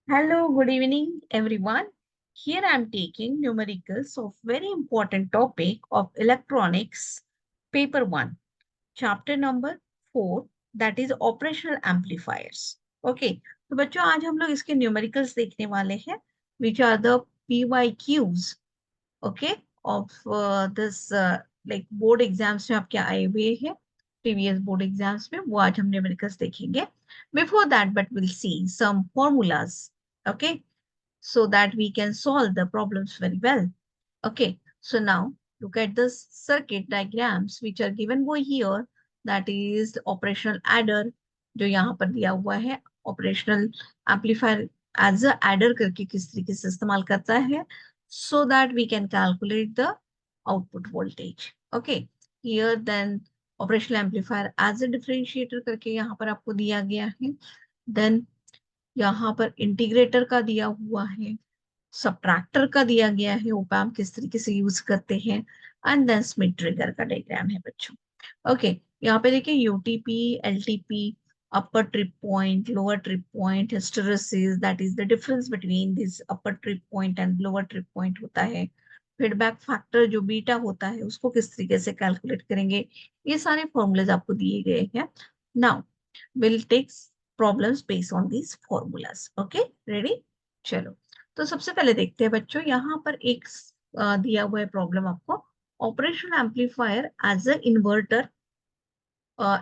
Hello, good evening, everyone. Here I am taking numericals of very important topic of electronics, paper 1, chapter number 4, that is operational amplifiers. Okay, तो बच्चों आज हम लोग इसके numericals देखने वाले हैं, which are the PYQs, okay, of this like board exams में आपके आए हुए हैं, previous board exams में, वो आज हम न्यूमेरिकल्स देखेंगे. Before that, but we'll see some formulas, okay, so that we can solve the problems very well. Okay, so now look at the circuit diagrams which are given over here. That is the operational adder, जो यहाँ पर दिया हुआ है. Operational amplifier as a adder करके किस तरीके से इस्तेमाल करता है, so that we can calculate the output voltage. Okay, here then operational amplifier as a differentiator करके यहाँ पर आपको दिया गया है. Then यहाँ पर इंटीग्रेटर का दिया हुआ है, सब्ट्रैक्टर का दिया गया है, ओपैम्प किस तरीके से यूज करते हैं, एंड देन स्मिथ ट्रिगर का डायग्राम है बच्चों. ओके, यहाँ पे देखिए UTP, LTP, upper trip point, lower trip point, hysteresis, that is the difference between this upper trip point and lower trip point होता है. फीडबैक फैक्टर जो बीटा होता है उसको किस तरीके से कैलकुलेट करेंगे, ये सारे फॉर्मूलाज आपको दिए गए हैं. Now will take problems based on these formulas. Okay, ready? चलो, तो सबसे पहले देखते हैं बच्चों, यहाँ पर एक दिया हुआ है प्रॉब्लम आपको, operational amplifier as a inverter,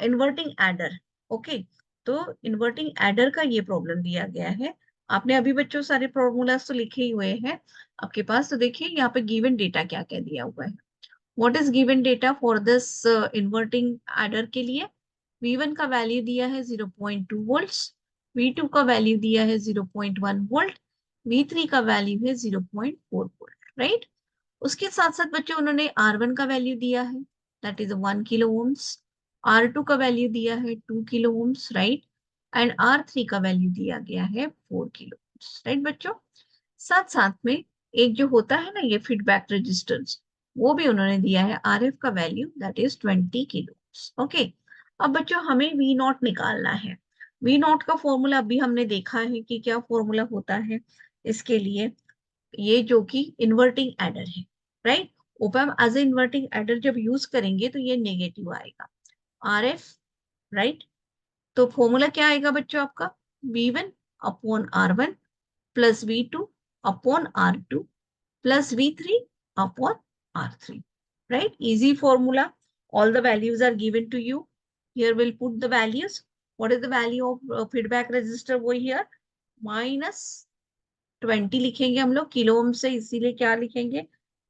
inverting adder. Okay, तो इन्वर्टिंग एडर का ये प्रॉब्लम दिया गया है. आपने अभी बच्चों सारे फॉर्मूलाज तो लिखे ही हुए हैं आपके पास, तो देखिए यहाँ पे गिवन डेटा क्या क्या दिया हुआ है. What is given data for this inverting adder के लिए? V1 का वैल्यू दिया है 0.2 वोल्ट्स, V2 का वैल्यू दिया है 0.1 वोल्ट, V3 का वैल्यू है 0.4 वोल्ट, राइट. उसके साथ साथ बच्चों उन्होंने R1 का वैल्यू दिया है, that is 1 kilo ohms, R2 का वैल्यू दिया है 2 kilo ohms, right, and R3 का वैल्यू दिया गया है 4 किलो ओम्स, राइट बच्चों. साथ साथ में एक जो होता है ना ये फीडबैक रेजिस्टेंस, वो भी उन्होंने दिया है, RF का value that is 20 kilo. Okay, अब बच्चों हमें वी नॉट निकालना है. वी नॉट का फॉर्मूला अभी हमने देखा है कि क्या फॉर्मूला होता है इसके लिए, ये जो कि इन्वर्टिंग एडर है, right. Op amp as a inverting adder जब यूज करेंगे तो ये नेगेटिव आएगा, RF, राइट. तो फॉर्मूला क्या आएगा बच्चों आपका, V1 upon R1 plus V2 upon R2 plus V3 upon R3, right? Easy formula. All the values are given to you. Here we'll put the values. What is the value of feedback resistor over here? Minus 20 लिखेंगे हम लोग kilo ohm से, इसीलिए क्या लिखेंगे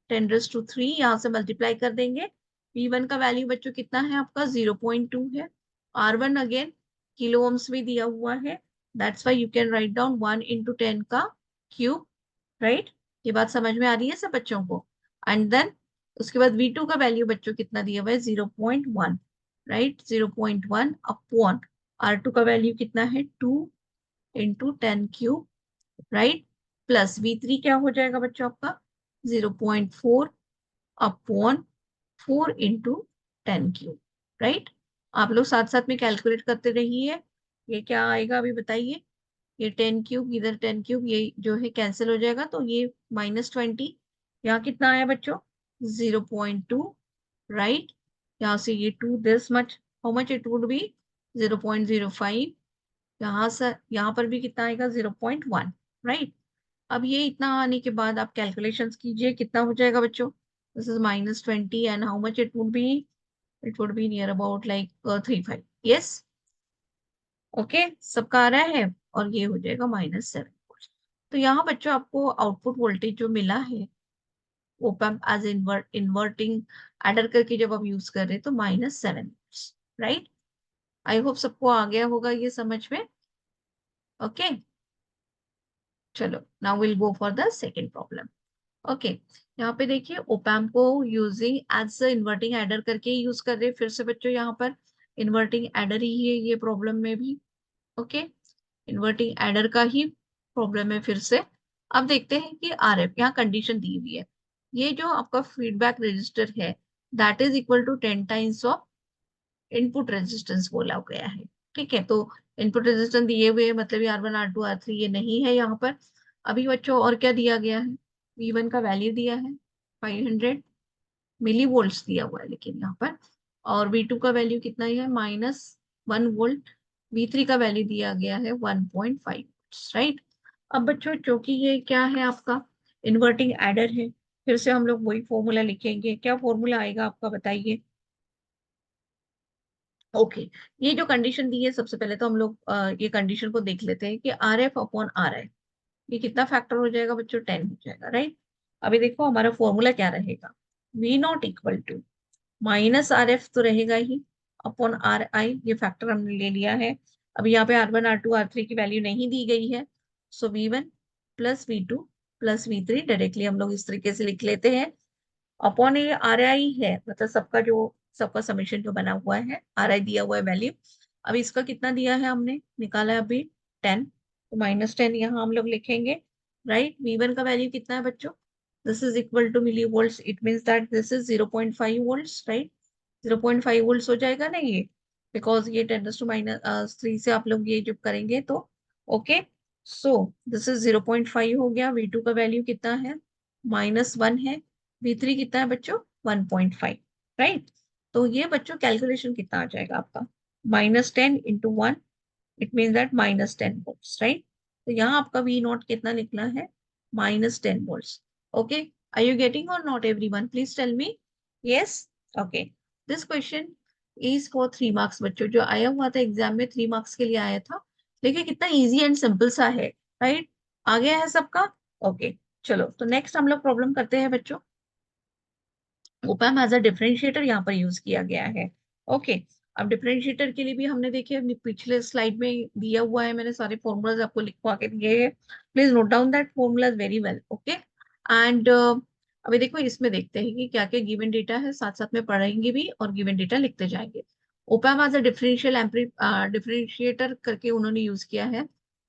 10⁻³ यहाँ से multiply कर देंगे. V1 का वैल्यू बच्चों कितना है आपका 0.2 है. R1 अगेन किलो ओम्स में दिया हुआ है, that's why you can write down 1 into 10 का क्यूब, राइट. ये बात समझ में आ रही है सब बच्चों को? एंड देन उसके बाद V2 का वैल्यू बच्चों कितना दिया हुआ है 0.1, राइट, 0.1 अपॉन R2 का वैल्यू कितना है 2 into 10 cube, right, plus V3 क्या हो जाएगा बच्चों आपका 0.4 अपॉन 4 into 10 क्यूब, राइट. आप लोग साथ साथ में कैलकुलेट करते रहिए, ये क्या आएगा अभी बताइए. ये 10 क्यूब, इधर 10 क्यूब, ये जो है कैंसिल हो जाएगा, तो ये -20, यहाँ कितना आया बच्चों 0.2, राइट. यहाँ से ये 2 this much, how much it would be 0.05. यहाँ से यहाँ पर भी कितना आएगा 0.1, राइट. अब ये इतना आने के बाद आप कैलकुलेशंस कीजिए कितना हो जाएगा बच्चों. This is -20 and how much it would be, it would be near about like 35. Yes, okay, सबका आ रहा है. और ये हो जाएगा -7. तो यहाँ बच्चों आपको आउटपुट वोल्टेज जो मिला है ओपैम्प एज इन्वर्टिंग एडर करके जब आप यूज कर रहे हैं तो -7, राइट. आई होप सबको आ गया होगा ये समझ में. ओके, चलो now will go for the second problem. Okay, यहाँ पे देखिए ओपैम्प को यूजिंग एज इन्वर्टिंग एडर करके यूज कर रहे हैं. फिर से बच्चों यहाँ पर इन्वर्टिंग एडर ही है ये प्रॉब्लम में भी. ओके, इन्वर्टिंग एडर का ही प्रॉब्लम है फिर से. अब देखते हैं कि RF, यहाँ कंडीशन दी हुई है, ये जो आपका फीडबैक रजिस्टर है that is equal to 10 times of input resistance बोला गया है. ठीक है, तो इनपुट रेजिस्टेंस दिए हुए हैं, मतलब ये R1 R2 R3 ये नहीं है यहाँ पर। अभी बच्चों और क्या दिया गया है, V1 का वैल्यू दिया है 500 मिली वोल्ट्स दिया हुआ है लेकिन यहाँ पर, और V2 का वैल्यू कितना ही है -1 वोल्ट, V3 का वैल्यू दिया गया है 1.5 वोल्ट्स, राइट। अब बच्चों चूंकि ये क्या है आपका इन्वर्टिंग एडर है, फिर से हम लोग वही फॉर्मूला लिखेंगे। क्या फॉर्मूला आएगा आपका बताइए। ओके, ये जो कंडीशन दी है, सबसे पहले तो हम लोग ये कंडीशन को देख लेते हैं कि RF अपॉन RI, ये कितना फैक्टर हो जाएगा बच्चों, 10 हो जाएगा, राइट। अभी देखो हमारा फॉर्मूला क्या रहेगा, V0 इक्वल टू -RF तो रहेगा ही, अपॉन RI, ये फैक्टर हमने ले लिया है। अब यहाँ पे R1 R2 R3 की वैल्यू नहीं दी गई है, सो V1 plus V2 plus V3 directly हम लोग इस तरीके से लिख लेते हैं। अपॉन ये RI है, मतलब सबका समीशन जो बना हुआ है, RI दिया हुआ है वैल्यू। अब इसका कितना दिया है हमने निकाला है अभी 10, तो -10 यहाँ हम लोग लिखेंगे, राइट। V1 का वैल्यू कितना है बच्चों, this is equal to milli volts, it means that this is 0.5 volts, right. 0.5 volts हो जाएगा ना ये, बिकॉज ये 10⁻³ से आप लोग ये जब करेंगे तो, ओके। सो दिस इज 0.5 हो गया। V2 का वैल्यू कितना है, -1 है। V3 कितना है बच्चों, 1.5, राइट। तो ये बच्चों कैलकुलेशन कितना आ जाएगा आपका, -10 into 1, it means that -10 volts, right. तो यहाँ आपका V0 कितना निकला है, -10 volts. Okay, are you getting और not everyone, please tell me. Yes, okay. This question is for 3 marks बच्चों, जो आया हुआ था एग्जाम में 3 मार्क्स के लिए आया था। देखिए कितना इजी एंड सिंपल सा है, राइट। आ गया है सबका, ओके। चलो तो नेक्स्ट हम लोग प्रॉब्लम करते हैं बच्चों। ओपैम एज अ डिफरेंशिएटर यहाँ पर यूज किया गया है, ओके। अब डिफरेंशिएटर के लिए भी हमने देखिए पिछले स्लाइड में दिया हुआ है, मैंने सारे फॉर्मूलाज आपको लिखवा के दिए हैं, please note down that formulas very well, okay. And अभी देखो इसमें देखते हैं कि क्या क्या गिवन डेटा है, साथ साथ में पढ़ेंगे भी और गिवन डेटा लिखते जाएंगे। ओपैम एज अ डिफरेंशिएटर करके उन्होंने यूज किया है।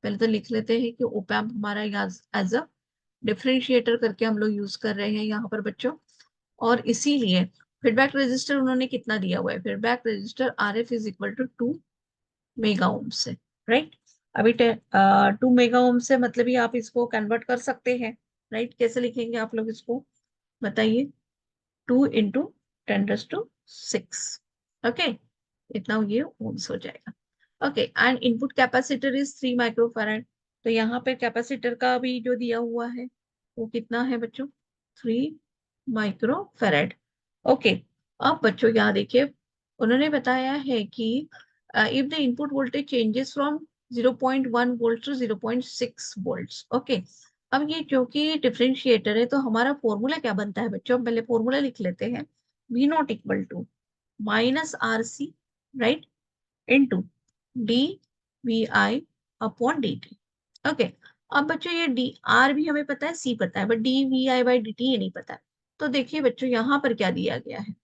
पहले तो लिख लेते हैं कि ओपैम हमारा एज अ डिफरेंशिएटर करके हम लोग यूज कर रहे हैं यहाँ पर बच्चों। और इसीलिए फीडबैक रेजिस्टर उन्होंने कितना दिया हुआ है, feedback resistor RF is equal to 2 mega ohm से, राइट। अभी 2 मेगा ओम से मतलब ही आप इसको कन्वर्ट कर सकते हैं, राइट। कैसे लिखेंगे आप लोग इसको बताइए, 2 × 10⁻⁶, ओके, इतना ये ओम्स हो जाएगा, okay. And input capacitor is 3 microfarad, तो यहाँ पे कैपेसिटर का भी जो दिया हुआ है वो कितना है बच्चों, 3 माइक्रोफैराड, ओके। अब बच्चों यहाँ देखिए उन्होंने बताया है कि if the input voltage changes from 0.1 volt to 0.6 volts, okay. अब ये क्योंकि डिफरेंशिएटर है तो हमारा फॉर्मूला क्या बनता है बच्चों, पहले फॉर्मूला लिख लेते हैं। V0 equal to -RC, right, into dVi/dt, okay. अब बच्चों ये डी आर भी हमें पता है, सी पता है, बट dVi/dt ये नहीं पता है। तो देखिए बच्चों यहाँ पर क्या दिया गया है,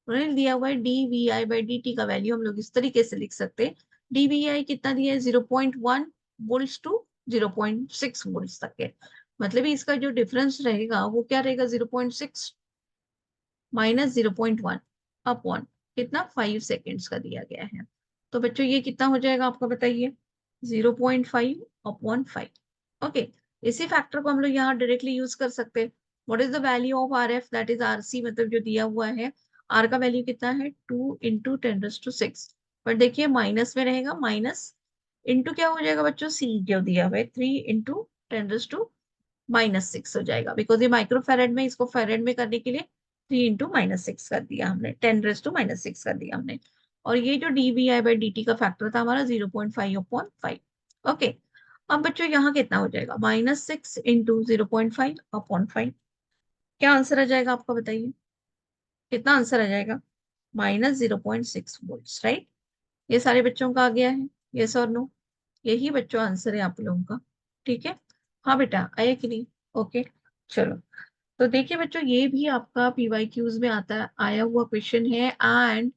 उन्होंने दिया हुआ है dVi/dt का वैल्यू हम लोग इस तरीके से लिख सकते हैं। dVi कितना दिया है, 0.1 वोल्ट्स टू 0.6 वोल्ट्स तक है, मतलब इसका जो डिफरेंस रहेगा वो क्या रहेगा, 0.6 -0.1 अपॉन कितना 5 सेकेंड्स का दिया गया है। तो बच्चों ये कितना हो जाएगा आपका बताइए, 0.5 अपॉन 5, ओके। इसी फैक्टर को हम लोग यहाँ डायरेक्टली यूज कर सकते हैं। What is the value of RF, that is RC, मतलब जो दिया हुआ है R का वैल्यू कितना है 2 × 10⁻⁶, पर देखिए माइनस में रहेगा, माइनस इंटू क्या हो जाएगा बच्चों, C जो दिया हुआ है 3 × 10⁻⁻6 हो जाएगा, बिकॉज ये माइक्रोफेरेड में, इसको फेरेड में करने के लिए 3 × -6 कर दिया हमने, 10⁻⁻6 कर दिया हमने। और ये जो dVi/dt का फैक्टर था हमारा 0.5/5, ओके। अब बच्चों यहाँ कितना हो जाएगा, -6 इंटू 0.5/5, क्या आंसर आ जाएगा आपका बताइए, कितना आंसर आ जाएगा, -0.6 वोल्ट्स, राइट। ये सारे बच्चों का आ गया है, यस और नो, यही बच्चों आंसर है आप लोगों का, ठीक है। हाँ बेटा आया कि नहीं, ओके। चलो तो देखिए बच्चों ये भी आपका PYQs में आता है, आया हुआ क्वेश्चन है, and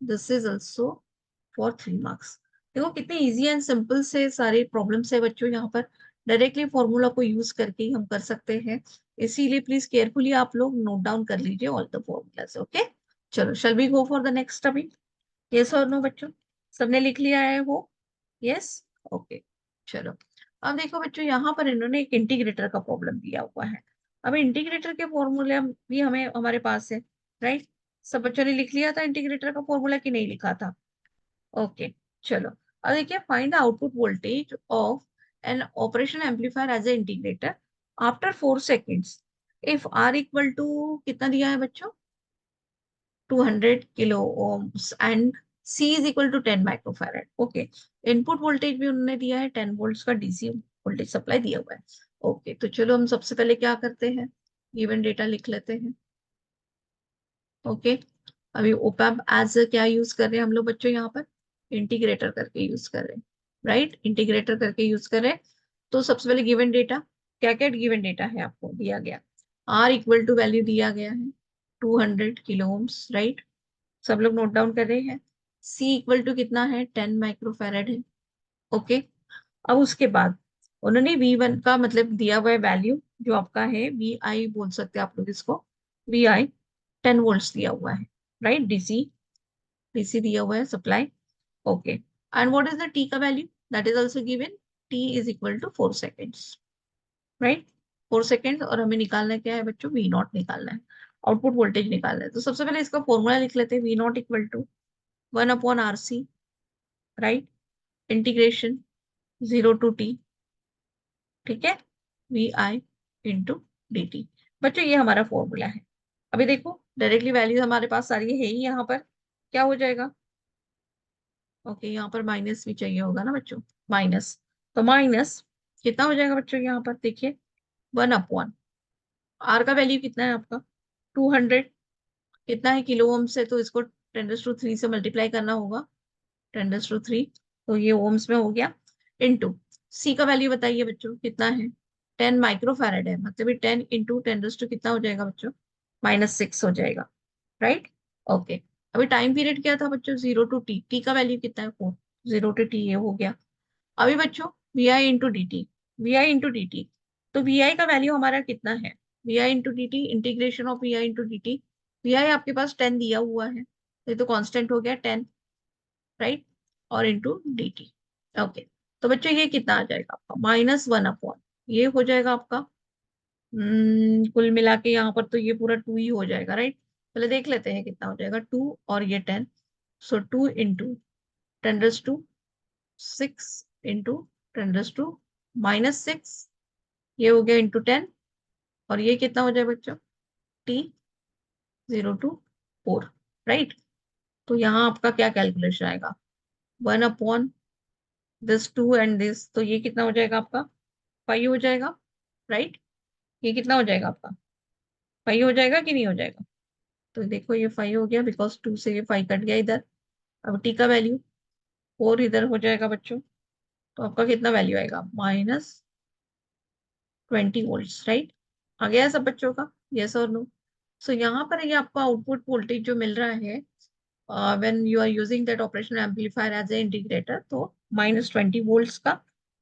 this is also for 3 marks. देखो कितने इजी एंड सिंपल से सारे प्रॉब्लम्स है बच्चों, यहाँ पर डायरेक्टली फॉर्मूला को यूज करके ही हम कर सकते हैं, इसीलिए प्लीज केयरफुली आप लोग नोट डाउन कर लीजिए ऑल द फॉर्मूलाज, ओके। चलो shall we go for the next topic, yes और नो बच्चों, सबने लिख लिया है वो, यस, ओके। चलो, अब देखो बच्चों, यहाँ पर इन्होंने एक इंटीग्रेटर का प्रॉब्लम दिया हुआ है। अब इंटीग्रेटर के फॉर्मूले भी हमें हमारे पास है, राइट। सब बच्चों ने लिख लिया था इंटीग्रेटर का फॉर्मूला कि नहीं लिखा था? ओके, चलो। अब देखिए, find the output voltage of an operation amplifier as a integrator after 4 seconds if R equal to कितना दिया है बच्चों? 200 kilo ohms and C is equal to 10 microfarad. Okay, input voltage भी उन्होंने दिया है, 10 वोल्ट्स का डीसी वोल्टेज सप्लाई दिया हुआ है। ओके, तो चलो हम सबसे पहले क्या करते हैं, गिवन डेटा लिख लेते हैं। ओके, अभी ओपैम्प एज क्या यूज कर रहे हैं हम लोग बच्चों, यहाँ पर इंटीग्रेटर करके यूज कर रहे हैं, राइट। इंटीग्रेटर करके यूज कर रहे हैं। तो सबसे पहले गिवन डेटा, क्या क्या गिवन डेटा है आपको दिया गया? आर इक्वल टू वैल्यू दिया गया है 200 किलो ओम्स, राइट। सब लोग नोट डाउन कर रहे हैं। सी इक्वल टू कितना है? 10 माइक्रोफैरड है। ओके, अब उसके बाद उन्होंने V1 का मतलब दिया हुआ है वैल्यू, जो आपका है VI बोल सकते हैं आप लोग इसको, VI 10 वोल्ट्स दिया हुआ है, राइट। डीसी डीसी दिया हुआ है supply. Okay, and what is the T का value? That is also given, T is equal to 4 seconds, right. 4 seconds, और हमें निकालना क्या है बच्चों? V0 निकालना है, आउटपुट वोल्टेज निकालना है। तो सबसे पहले इसका फॉर्मूला लिख लेते हैं, V0 equal to 1/RC, right, integration 0 to T, ठीक है, VI इंटू dt। बच्चों ये हमारा फॉर्मूला है। अभी देखो, डायरेक्टली वैल्यू हमारे पास सारी है ही यहाँ पर, क्या हो जाएगा? ओके, यहाँ पर माइनस भी चाहिए होगा ना बच्चों, माइनस। तो माइनस कितना हो जाएगा बच्चों? यहाँ पर देखिए, 1/, आर का वैल्यू कितना है आपका? 200, कितना है किलो ओम से, तो इसको 10⁻³ से मल्टीप्लाई करना होगा, 10⁻³। तो ये ओम्स में हो गया, इनटू सी का वैल्यू बताइए बच्चों कितना है? 10 माइक्रोफैरड है, मतलब ये 10 इंटू 10⁻² कितना हो जाएगा बच्चों? -6 हो जाएगा, राइट। ओके, अभी टाइम पीरियड क्या था बच्चों? 0 to T, टी का वैल्यू कितना है? 4, 0 to T ये हो गया। अभी बच्चों V I into D T, V I into D T, तो वी आई का वैल्यू हमारा कितना है? V I into D T, integration of V I into D T. V I आपके पास 10 दिया हुआ है, ये तो कांस्टेंट हो गया 10, राइट, और इंटू डी टी। ओके, तो बच्चों ये कितना आ जाएगा आपका? -1/, ये हो जाएगा आपका। कुल मिला के यहाँ पर तो ये पूरा 2 ही हो जाएगा, राइट। पहले देख लेते हैं कितना हो जाएगा, 2 और ये 10, सो 2 इंटू 10⁻6 इंटू 10⁻⁻6, ये हो गया इंटू 10, और ये कितना हो जाए बच्चों? T 0 to 4, right. तो यहाँ आपका क्या कैलकुलेशन आएगा? 1/this 2 एंड दिस, तो ये कितना हो जाएगा आपका? 5 हो जाएगा, राइट। ये कितना हो जाएगा आपका? 5 हो जाएगा कि नहीं हो जाएगा? तो देखो ये 5 हो गया, बिकॉज 2 से ये 5 कट गया इधर। अब टी का वैल्यू 4 इधर हो जाएगा बच्चों, तो आपका कितना वैल्यू आएगा? -20 वोल्ट्स, राइट। आ गया सब बच्चों का, यस और नो? सो यहाँ पर ये आपका आउटपुट वोल्टेज जो मिल रहा है when you are using that operational amplifier as a integrator, तो -20 वोल्ट्स का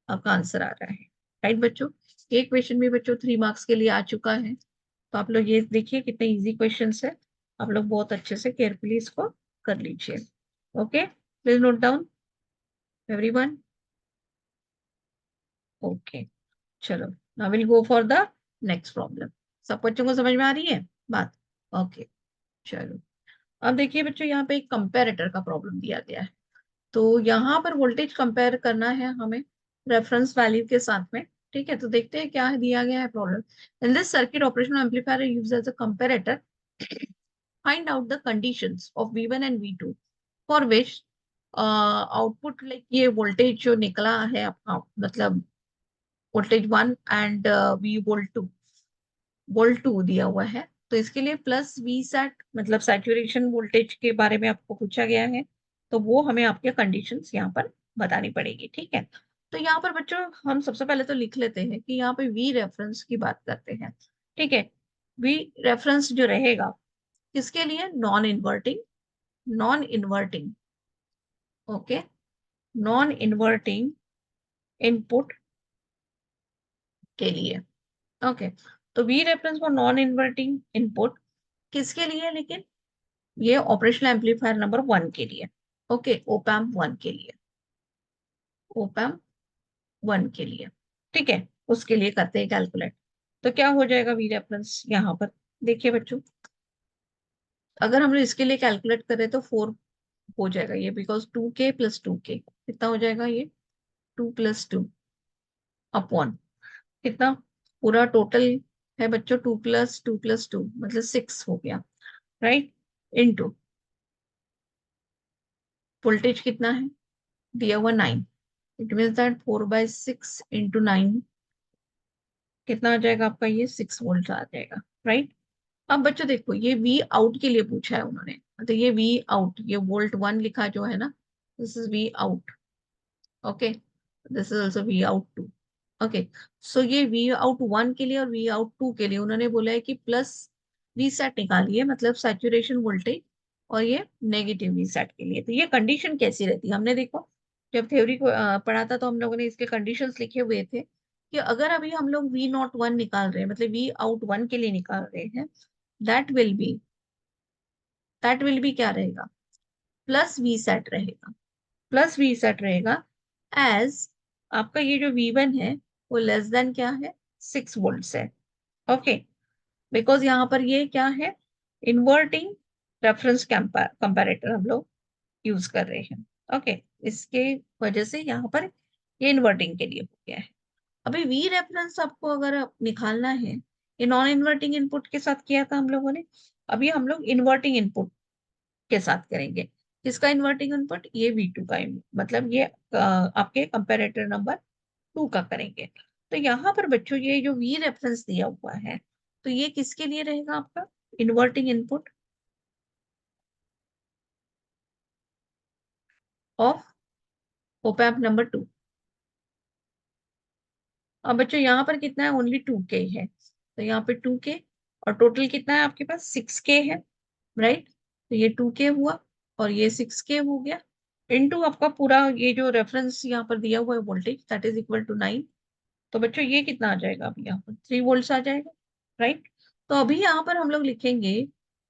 आपका आंसर आ रहा है, राइट बच्चों। ये क्वेश्चन भी बच्चों 3 मार्क्स के लिए आ चुका है, तो आप लोग ये देखिए कितने इजी क्वेश्चन है। आप लोग बहुत अच्छे से केयरफुली इसको कर लीजिए। Okay, please note down everyone. Okay, चलो, now will go for the next problem. सब बच्चों को समझ में आ रही है बात? ओके, चलो। अब देखिए बच्चों, यहाँ पे एक कंपैरेटर का प्रॉब्लम दिया गया है। तो यहाँ पर वोल्टेज कंपेयर करना है हमें रेफरेंस वैल्यू के साथ में, ठीक है। तो देखते हैं क्या दिया गया है problem. In this circuit operational amplifier used as a comparator, find out the conditions of V1 and V2 for which output, like ये वोल्टेज जो निकला है आपका, मतलब वोल्टेज 1 एंड वी वोल्ट 2 दिया हुआ है। तो इसके लिए प्लस वी सेट, मतलब सैचुरेशन वोल्टेज के बारे में आपको पूछा गया है, तो वो हमें आपके कंडीशंस यहाँ पर बतानी पड़ेगी, ठीक है। तो यहाँ पर बच्चों हम सबसे पहले तो लिख लेते हैं कि यहाँ पे वी रेफरेंस की बात करते हैं, ठीक है। वी रेफरेंस जो रहेगा किसके लिए? Non inverting, non inverting, okay, non inverting input के लिए, ओके। तो we reference for non inverting input किसके लिए? लेकिन ये ऑपरेशनल एम्पलीफायर नंबर 1 के लिए, ओके, ओपैम्प 1 के लिए, ओपैम 1 के लिए, ठीक है, उसके लिए करते हैं कैलकुलेट। तो क्या हो जाएगा वी रेफरेंस यहाँ पर, देखिए बच्चों, अगर हम लोग इसके लिए कैलकुलेट करें तो 4 हो जाएगा ये, बिकॉज 2k प्लस 2k कितना हो जाएगा ये, 2 + 2 अपॉन कितना, पूरा टोटल है बच्चों 2 + 2 + 2 मतलब 6 हो गया, राइट, इनटू वोल्टेज कितना है दिया हुआ 9, इट मीन्स दैट 4/6 इंटू 9 कितना आ जाएगा आपका, ये 6 वोल्ट आ जाएगा, राइट। अब बच्चों देखो ये वी आउट के लिए पूछा है उन्होंने, तो ये वी आउट, ये वोल्ट 1 लिखा जो है ना, this is V out, okay, this is also V out 2, ओके। सो ये वी आउट 1 के लिए और वी आउट 2 के लिए उन्होंने बोला है कि प्लस वी सेट निकालिए, मतलब सैचुरेशन वोल्टेज, और ये नेगेटिव वी सेट के लिए। तो ये कंडीशन कैसी रहती है, हमने देखो जब थ्योरी को पढ़ा था तो हम लोगों ने इसके कंडीशंस लिखे हुए थे कि अगर अभी हम लोग वी नॉट 1 निकाल रहे हैं, मतलब वी आउट 1 के लिए निकाल रहे हैं, that will be that will be क्या रहेगा, प्लस वी सेट रहेगा, प्लस वी सेट रहेगा, एज आपका ये जो V1 है वो लेस देन क्या है, 6 वोल्ट है, ओके। बिकॉज यहाँ पर ये क्या है, इन्वर्टिंग रेफरेंस कंपैरेटर हम लोग यूज कर रहे हैं, ओके, इसके वजह से यहाँ पर ये इन्वर्टिंग के लिए हो गया है। अभी वी रेफरेंस आपको अगर निकालना है, ये नॉन इन्वर्टिंग इनपुट के साथ किया था हम लोगों ने, अभी हम लोग इन्वर्टिंग इनपुट के साथ करेंगे। किसका इन्वर्टिंग इनपुट, ये V2 का मतलब ये आपके कंपैरेटर नंबर 2 का करेंगे। तो यहाँ पर बच्चों ये जो वी रेफरेंस दिया हुआ है, तो ये किसके लिए रहेगा आपका, inverting input of op-amp number 2। अब बच्चों यहाँ पर कितना है, ओनली 2k है, तो यहाँ पे 2k, और टोटल कितना है आपके पास 6k है, राइट। तो ये 2k हुआ और ये 6k हो गया, इनटू आपका पूरा ये जो रेफरेंस यहाँ पर दिया हुआ है voltage, that is equal to 9। तो बच्चों ये कितना आ जाएगा, अभी यहाँ पर 3 वोल्ट आ जाएगा, राइट। तो अभी यहाँ पर हम लोग लिखेंगे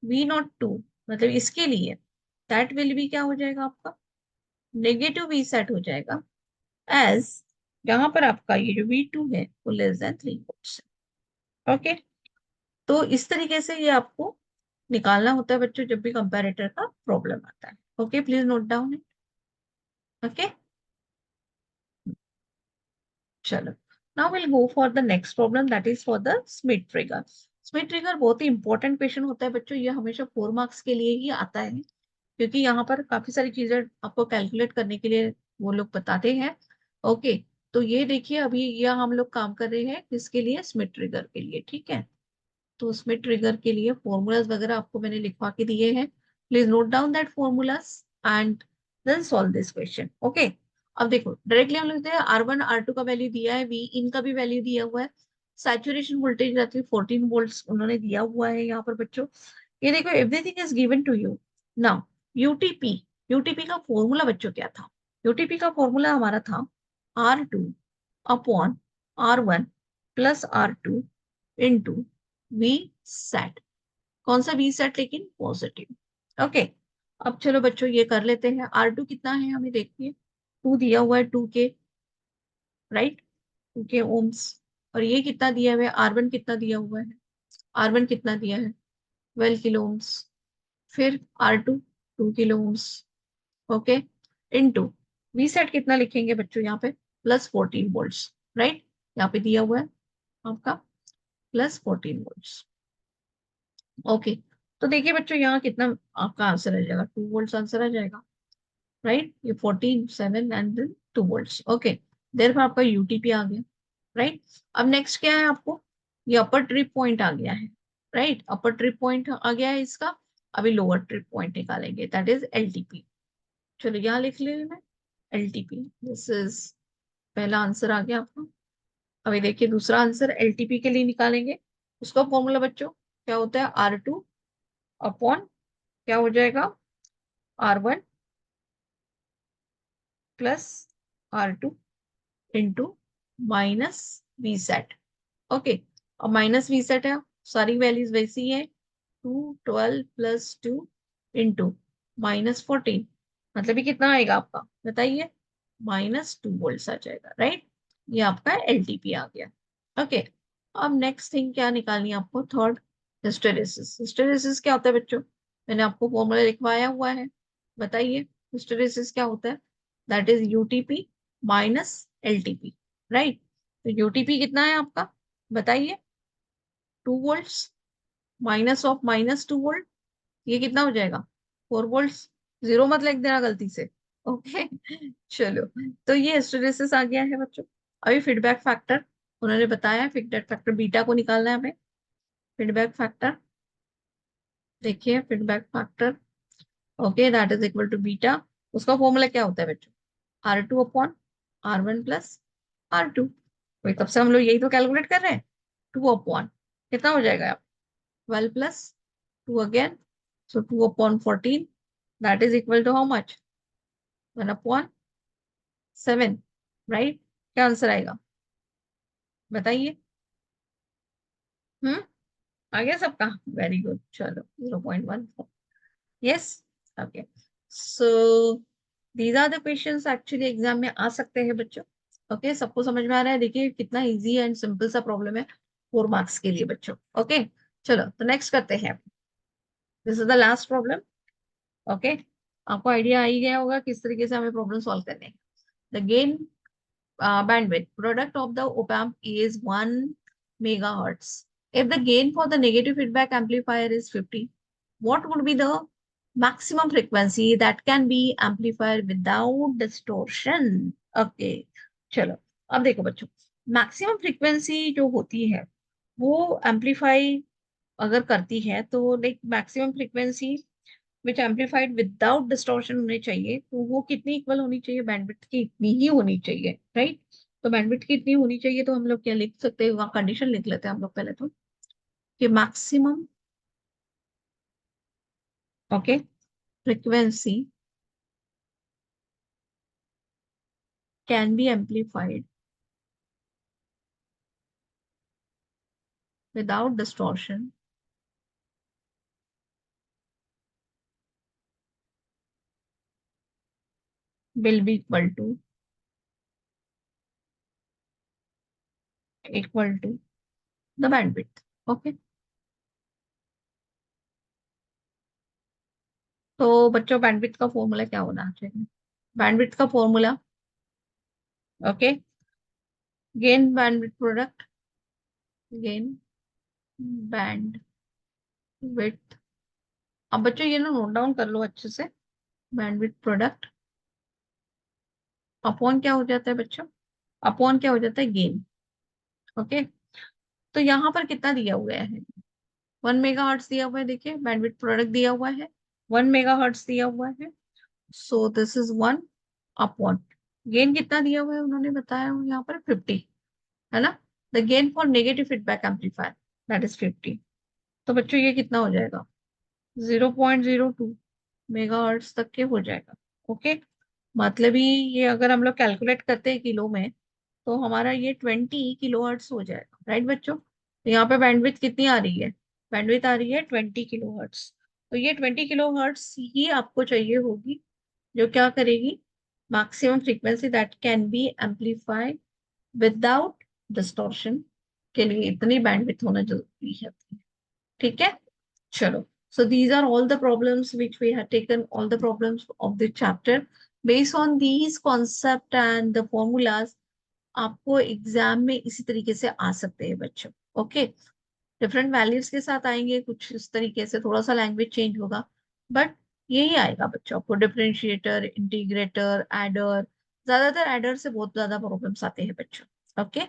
V02, मतलब इसके लिए दैट विल भी क्या हो जाएगा आपका, नेगेटिव वी सेट हो जाएगा, एज यहाँ पर आपका ये जो V2 है वो लेस देन 3 वोल्ट, ओके। तो इस तरीके से ये आपको निकालना होता है बच्चों जब भी कंपैरेटर का प्रॉब्लम आता है, okay, please note down it, okay. चलो, now will go for the next problem, that is for the Schmitt trigger. Schmitt trigger बहुत ही इंपॉर्टेंट क्वेश्चन होता है बच्चों, ये हमेशा 4 मार्क्स के लिए ही आता है, क्योंकि यहाँ पर काफी सारी चीजें आपको कैलकुलेट करने के लिए वो लोग बताते हैं, ओके। तो ये देखिए अभी ये हम लोग काम कर रहे हैं किसके लिए, स्मिथ ट्रिगर के लिए, ठीक है। तो उसमें ट्रिगर के लिए फॉर्मूलाज वगैरह आपको मैंने लिखवा के दिए हैं, please note down that formulas and then solve this question, okay. अब देखो डायरेक्टली हम लिखते हैं R1 R2 का वैल्यू दिया है, V इन का भी वैल्यू दिया हुआ है, सैचुरेशन वोल्टेज रहती है 14 वोल्ट्स उन्होंने दिया हुआ है यहाँ पर बच्चों। ये देखो everything is given to you now. UTP, UTP का फॉर्मूला बच्चों क्या था, यूटीपी का फॉर्मूला हमारा था R2 upon R1 plus R2 into V sat, कौन सा वी सेट, लेकिन पॉजिटिव, ओके। अब चलो बच्चों ये कर लेते हैं, R2 कितना है हमें देखिए, 2 दिया हुआ है 2k, राइट, 2k ओम्स, और ये कितना दिया हुआ है, R1 कितना दिया हुआ है, R1 कितना दिया है 12 किलो ओम्स, फिर R2 2 kilo ohms, okay, into V sat कितना लिखेंगे बच्चों यहाँ पे, +14 वोल्ट्स, राइट, यहाँ पे दिया हुआ है आपका +14 वोल्ट्स, ओके। तो देखिए बच्चों यहाँ कितना आपका आंसर आ जाएगा, 2 वोल्ट आंसर आ जाएगा, राइट, ये 14 7 एंड 2 वोल्ट, ओके। देर आपका यूटीपी आ गया, राइट। अब नेक्स्ट क्या है आपको, ये अपर ट्रिप पॉइंट आ गया है, राइट, अपर ट्रिप पॉइंट आ गया है इसका, अभी लोअर ट्रिप पॉइंट निकालेंगे, दैट इज एलटीपी। चलो यहाँ लिख ले मैं, एलटीपी, दिस इज पहला आंसर आ गया आपका। अभी देखिए दूसरा आंसर एलटीपी के लिए निकालेंगे, उसका फॉर्मूला बच्चों क्या होता है, R2 अपॉन क्या हो जाएगा, R1 plus R2 into minus V sat, okay. और माइनस वी सेट है, सारी वैल्यूज वैसी है, 212 + 2 इंटू -14, मतलब ये कितना आएगा आपका बताइए, -2 वोल्ट आ जाएगा, राइट। ये आपका LTP आ गया। ओके, अब नेक्स्ट थिंग क्या निकालनी है आपको, थर्ड, हिस्टेरेसिस। हिस्टेरेसिस क्या होता है बच्चों, मैंने आपको फॉर्मूला लिखवाया हुआ है, बताइए हिस्टेरेसिस क्या होता है। That is UTP minus LTP, right. तो UTP कितना है आपका, बताइए, 2 वोल्ट्स, -2 वोल्ट, ये कितना हो जाएगा, 4 वोल्ट्स। जीरो मत लिख देना गलती से, ओके। चलो, तो ये हिस्टेरेसिस आ गया है बच्चों। अभी फीडबैक फैक्टर उन्होंने बताया, फीडबैक फैक्टर बीटा को निकालना है हमें। फीडबैक फैक्टर, देखिए feedback factor, okay, that is equal to beta. उसका फॉर्मूला क्या होता है बच्चों, R2/R1 प्लस R2। वही तब से हम लोग यही तो कैलकुलेट कर रहे हैं, 2/, कितना हो जाएगा, 12 plus 2 again, so 2/14, that is equal to how much, 1/7, right. क्या आंसर आएगा, बताइए। हम्म, आ गया सबका, वेरी गुड, चलो 0.14, yes. Okay, so these are the questions actually exam में आ सकते हैं बच्चों। ओके, सबको समझ में आ रहा है, देखिए कितना इजी एंड सिंपल सा प्रॉब्लम है 4 मार्क्स के लिए बच्चों। ओके, चलो तो नेक्स्ट करते हैं, this is the last problem. Okay, आपको आइडिया आ ही गया होगा किस तरीके से हमें प्रॉब्लम सॉल्व करने हैं। The gain bandwidth product of the op amp is 1 megahertz. If the gain for the negative feedback amplifier is 50, what would be the maximum frequency that can be amplified without distortion? Okay, चलो, अब देखो बच्चों, maximum frequency जो होती है वो amplify अगर करती है तो लाइक मैक्सिमम फ्रीक्वेंसी विच एम्पलीफाइड विदाउट डिस्टॉर्शन होनी चाहिए, तो वो कितनी इक्वल होनी चाहिए, बैंडविड्थ की इतनी ही होनी चाहिए, राइट। तो बैंडविड्थ की इतनी होनी चाहिए, तो हम लोग क्या लिख सकते हैं, वहाँ कंडीशन लिख लेते हैं हम लोग पहले तो, कि maximum, okay, frequency can be amplified without distortion will be equal to the bandwidth, okay. तो बच्चों बैंडविड्थ का फॉर्मूला क्या होना चाहिए, बैंडविड्थ का formula, okay, gain bandwidth product, gain bandwidth, अब बच्चों ये ना नोट डाउन कर लो अच्छे से, बैंडविड्थ प्रोडक्ट अपॉन क्या हो जाता है बच्चों, अपॉन क्या हो जाता है, गेन, ओके। तो यहाँ पर कितना दिया हुआ है, 1 मेगा हर्ट्स दिया हुआ है, देखिए बैंडविड्थ प्रोडक्ट दिया हुआ है, 1 मेगा हर्ट्स दिया हुआ है, so this is 1 upon, gain कितना दिया हुआ है उन्होंने बताया यहाँ पर 50, है ना। The gain for negative feedback amplifier that is 50, तो बच्चों ये कितना हो जाएगा, 0.02 मेगा हर्ट्स तक के हो जाएगा, ओके। मतलब ही ये अगर हम लोग कैलकुलेट करते हैं किलो में, तो हमारा ये 20 किलो हर्ट्स हो जाएगा, राइट बच्चों। तो यहाँ पे बैंडविड्थ कितनी आ रही है, बैंडविड्थ आ रही है 20 किलो हर्ट्स। तो ये 20 किलो हर्ट्स ही आपको चाहिए होगी, जो क्या करेगी, maximum frequency that can be amplified without distortion के लिए इतनी बैंडविड्थ होना जरूरी है, ठीक है। चलो, so these are all the problems which we had taken, all the problems of the chapter. Based on these concept and the formulas, आपको एग्जाम में इसी तरीके से आ सकते हैं बच्चों, ओके। डिफरेंट वैल्यूज के साथ आएंगे कुछ इस तरीके से, थोड़ा सा लैंग्वेज चेंज होगा, बट यही आएगा बच्चों आपको, डिफरेंशिएटर, इंटीग्रेटर, एडर, ज्यादातर एडर से बहुत ज्यादा प्रॉब्लम्स आते हैं बच्चों, ओके।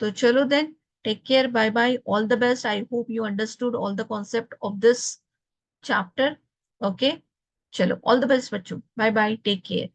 तो चलो then, take care, bye bye, all the best, I hope you understood all the concept of this chapter, okay. चलो, ऑल द बेस्ट बच्चों, बाय बाय, टेक केयर।